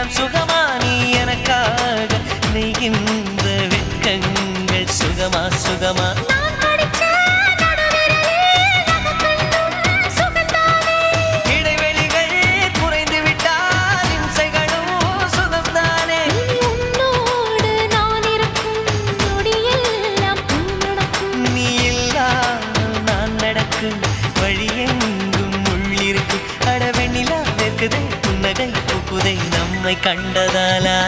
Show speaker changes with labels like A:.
A: எல்லாம் சுகமா நீ எனக்காக நெய்கின்ற வெட்கங்கள் சுகமா சுகமா இடைவெளிகள் குறைந்து விட்டால் இம்சைகளும் சுகம்தானே
B: உன்னோடு நான் இருக்கும் நொடியெல்லாம் நடக்கும்
A: நீ இல்லாமல் நான் நடக்கும் வழியெங்கும் உள்ளிருக்கு அடவெண்ணிலா வெக்குதை புன்னகை பூக்குதை நம்மை கண்டதாலா